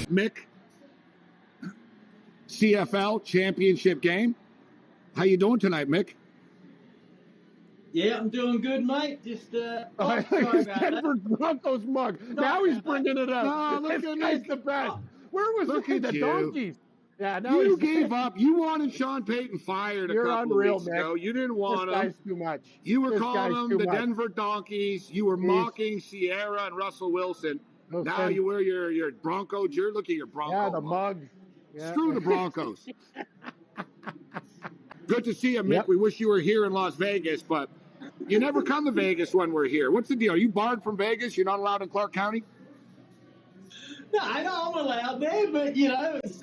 Myk, CFL championship game. How you doing tonight, Myk? Yeah, I'm doing good, mate. Just Denver Broncos mug. Now he's bringing it up. No, look this at guy's Myk. the best. Where was the donkeys? Yeah, now you gave up. You wanted Sean Payton fired a couple of weeks ago. You didn't want him. This guy's too much. You were calling them the Denver Donkeys. You were mocking Sierra and Russell Wilson. Now you wear your Bronco jersey. Look at your Bronco. Yeah, the mug. Yeah. Screw the Broncos. Good to see you, Myk. Yep. We wish you were here in Las Vegas, but you never come to Vegas when we're here. What's the deal? Are you barred from Vegas? You're not allowed in Clark County? No, I'm allowed there, but, you know, it's,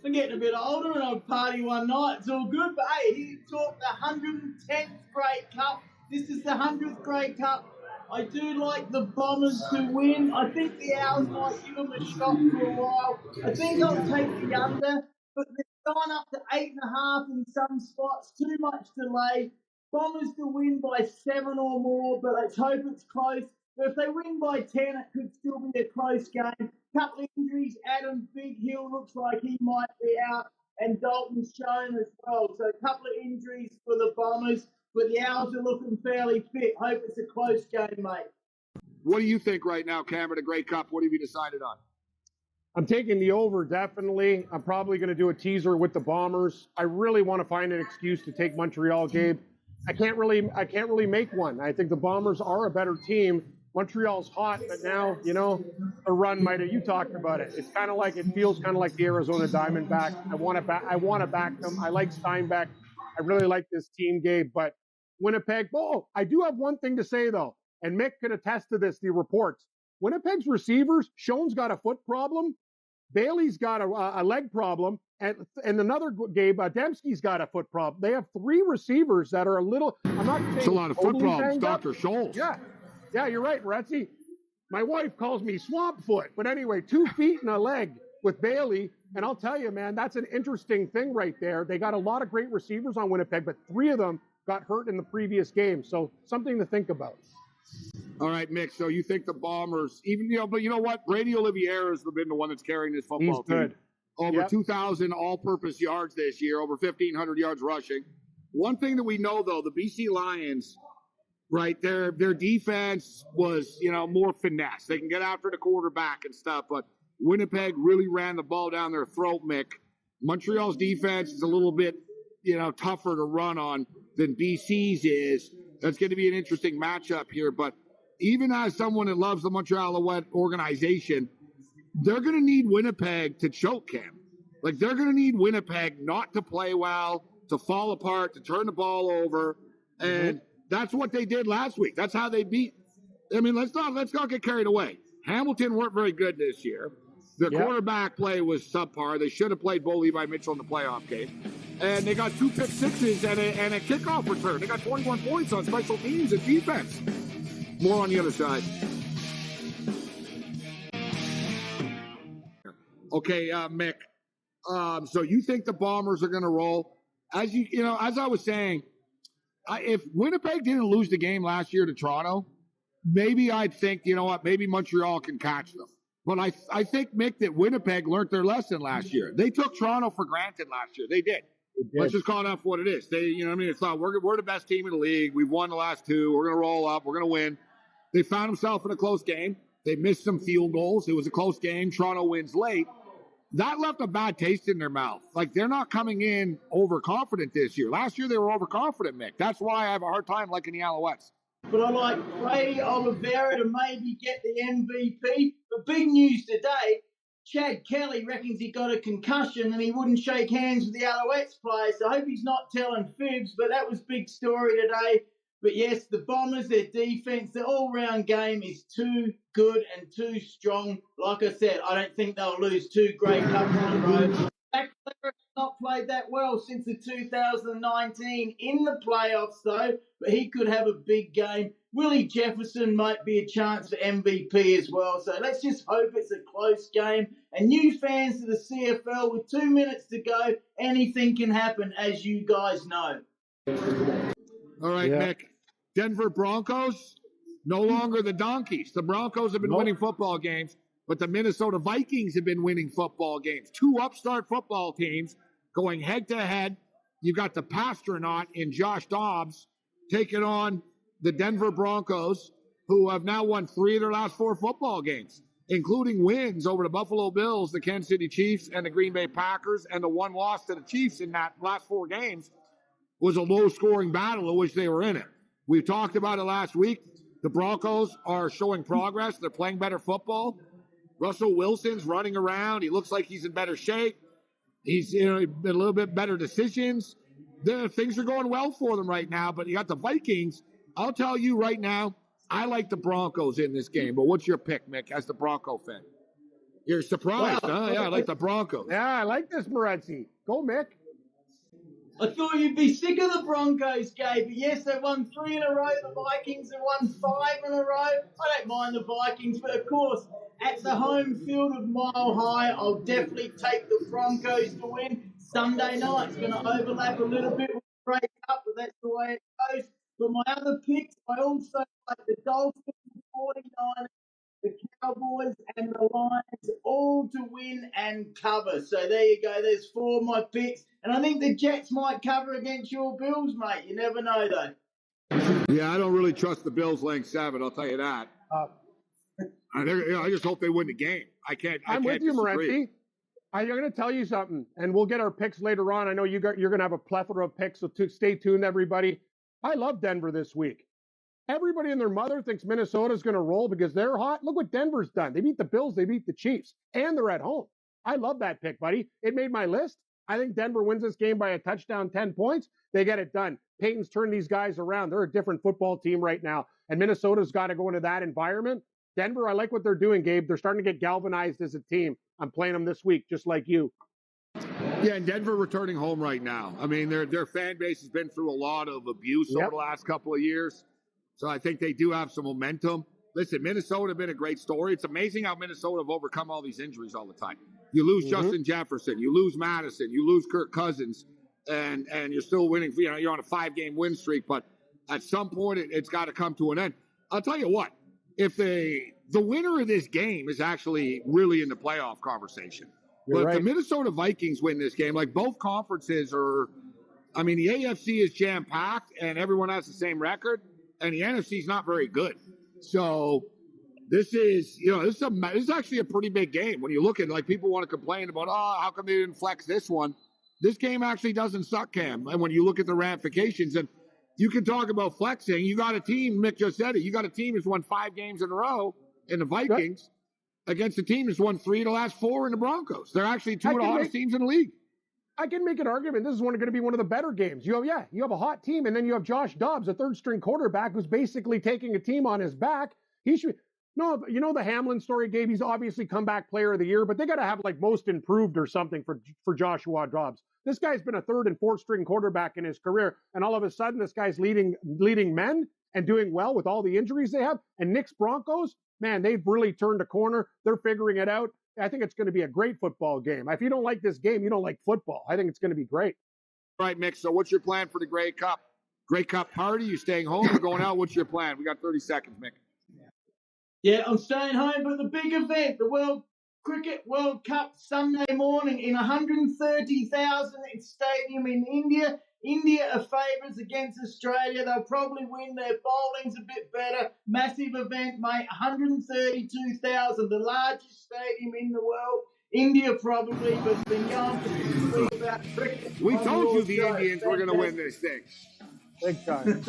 I'm getting a bit older and I'll party one night. It's all good. But, hey, he talked the 110th Grey Cup. This is the 100th Grey Cup. I do like the Bombers to win. I think the Owls might give them a shot for a while. I think I'll take the under, but they're going up to 8.5 in some spots. Too much delay. Bombers to win by 7 or more, but let's hope it's close. But if they win by 10, it could still be a close game. Couple of injuries. Adam Big Hill looks like he might be out, and Dalton's shown as well. So a couple of injuries for the Bombers, but the Owls are looking fairly fit. Hope it's a close game, mate. What do you think right now, Cameron, the Grey Cup? What have you decided on? I'm taking the over, definitely. I'm probably going to do a teaser with the Bombers. I really want to find an excuse to take Montreal, Gabe. I can't really make one. I think the Bombers are a better team. Montreal's hot, but now, you know, the run might have, you talked about it. It's kind of like, it feels kind of like the Arizona Diamondbacks. I want to back them. I like Steinbeck. I really like this team, Gabe, but Winnipeg, I do have one thing to say though, and Myk could attest to this, the reports. Winnipeg's receivers, Schoen's got a foot problem, Bailey's got a leg problem, and another, Gabe, Dembski's got a foot problem. They have 3 receivers that are a little, I'm not saying. It's a lot of foot problems, Dr. Scholes. Yeah, you're right, Retzi. My wife calls me swamp foot. But anyway, 2 feet and a leg with Bailey. And I'll tell you, man, that's an interesting thing right there. They got a lot of great receivers on Winnipeg, but 3 of them got hurt in the previous game. So something to think about. All right, Myk. So you think the Bombers, even, but you know what? Brady Oliveira has been the one that's carrying this football team. Over 2,000 all-purpose yards this year, over 1,500 yards rushing. One thing that we know, though, the BC Lions, right, their defense was, more finesse. They can get after the quarterback and stuff, but Winnipeg really ran the ball down their throat, Myk. Montreal's defense is a little bit, tougher to run on than BC's is. That's going to be an interesting matchup here, but even as someone that loves the Montreal Alouette organization, they're going to need Winnipeg to choke him. Like, they're going to need Winnipeg not to play well, to fall apart, to turn the ball over, and that's what they did last week. That's how they beat. I mean, let's not get carried away. Hamilton weren't very good this year. The quarterback play was subpar. They should have played Bo Levi Mitchell in the playoff game. And they got 2 pick sixes and a kickoff return. They got 21 points on special teams and defense. More on the other side. Okay, Myk. So you think the Bombers are going to roll? As as I was saying, if Winnipeg didn't lose the game last year to Toronto, maybe I'd think, maybe Montreal can catch them. But I think, Myk, that Winnipeg learned their lesson last year. They took Toronto for granted last year. They did. Let's just call it up for what it is. They, it's not, we're the best team in the league. We've won the last 2. We're going to roll up. We're going to win. They found themselves in a close game. They missed some field goals. It was a close game. Toronto wins late. That left a bad taste in their mouth. Like, they're not coming in overconfident this year. Last year, they were overconfident, Myk. That's why I have a hard time liking the Alouettes. But I like Brady Oliveira to maybe get the MVP. But big news today, Chad Kelly reckons he got a concussion and he wouldn't shake hands with the Alouettes players. So I hope he's not telling fibs, but that was big story today. But yes, the Bombers, their defense, their all-round game is too good and too strong. Like I said, I don't think they'll lose 2 Grey Cups in a row. Zach Clever has not played that well since the 2019 in the playoffs, though, but he could have a big game. Willie Jefferson might be a chance for MVP as well. So let's just hope it's a close game. And new fans to the CFL, with 2 minutes to go, anything can happen, as you guys know. All right, Myk. Denver Broncos, no longer the Donkeys. The Broncos have been winning football games, But the Minnesota Vikings have been winning football games. 2 upstart football teams going head-to-head. You've got the Pastronaut in Josh Dobbs taking on the Denver Broncos, who have now won 3 of their last 4 football games, including wins over the Buffalo Bills, the Kansas City Chiefs, and the Green Bay Packers. And the one loss to the Chiefs in that last 4 games was a low-scoring battle of which they were in it. We talked about it last week. The Broncos are showing progress. They're playing better football. Russell Wilson's running around. He looks like he's in better shape. He's a little bit better decisions. Things are going well for them right now, but you got the Vikings. I'll tell you right now, I like the Broncos in this game. But what's your pick, Mick, as the Bronco fan? You're surprised, huh? Yeah, I like the Broncos. Yeah, I like this, Morency. Go, Mick. I thought you'd be sick of the Broncos, Gabe. But yes, they won 3 in a row. The Vikings have won 5 in a row. I don't mind the Vikings, but of course, at the home field of Mile High, I'll definitely take the Broncos to win. Sunday night's going to overlap a little bit with the Grey Cup, but that's the way it goes. But my other picks, I also like the Dolphins, the 49ers, the Cowboys, and the Lions, all to win and cover. So there you go. There's 4 of my picks. And I think the Jets might cover against your Bills, mate. You never know, though. Yeah, I don't really trust the Bills laying 7, I'll tell you that. I just hope they win the game. I'm with you, Morency. I'm going to tell you something, and we'll get our picks later on. I know you're going to have a plethora of picks, so stay tuned, everybody. I love Denver this week. Everybody and their mother thinks Minnesota's going to roll because they're hot. Look what Denver's done. They beat the Bills, they beat the Chiefs, and they're at home. I love that pick, buddy. It made my list. I think Denver wins this game by a touchdown, 10 points. They get it done. Peyton's turned these guys around. They're a different football team right now, and Minnesota's got to go into that environment. Denver, I like what they're doing, Gabe. They're starting to get galvanized as a team. I'm playing them this week, just like you. Yeah, and Denver returning home right now. I mean, their fan base has been through a lot of abuse over the last couple of years. So I think they do have some momentum. Listen, Minnesota have been a great story. It's amazing how Minnesota have overcome all these injuries all the time. You lose Justin Jefferson, you lose Madison, you lose Kirk Cousins, and you're still winning. You're on a 5-game win streak, but at some point it's got to come to an end. I'll tell you what. If the winner of this game is actually really in the playoff conversation. But if the Minnesota Vikings win this game, like both conferences are, I mean, the AFC is jam-packed and everyone has the same record, and the NFC is not very good. So this is actually a pretty big game. When you look at it, like people want to complain about, how come they didn't flex this one? This game actually doesn't suck, Cam. And when you look at the ramifications, and you can talk about flexing. You got a team, Mick just said it, you got a team that's won 5 games in a row in the Vikings against a team that's won 3 of the last 4 in the Broncos. They're actually 2 of the hottest teams in the league. I can make an argument. This is going to be one of the better games. You have a hot team, and then you have Josh Dobbs, a 3rd-string quarterback who's basically taking a team on his back. The Hamlin story, Gabe, he's obviously comeback player of the year, but they got to have like most improved or something for Joshua Dobbs. This guy's been a 3rd and 4th string quarterback in his career, and all of a sudden this guy's leading men and doing well with all the injuries they have. And Nick's Broncos, man, they've really turned a corner. They're figuring it out. I think it's going to be a great football game. If you don't like this game, you don't like football. I think it's going to be great. All right, Mick, so what's your plan for the Grey Cup? Grey Cup party? You staying home or going out? What's your plan? We got 30 seconds, Mick. Yeah, I'm staying home, but the big event, the Cricket World Cup Sunday morning in 130,000 stadium in India. India are favourites against Australia. They'll probably win. Their bowling's a bit better. Massive event, mate. 132,000, the largest stadium in the world. India probably, but it's been going to about cricket. We told you the Indians were going to win this thing. Big time.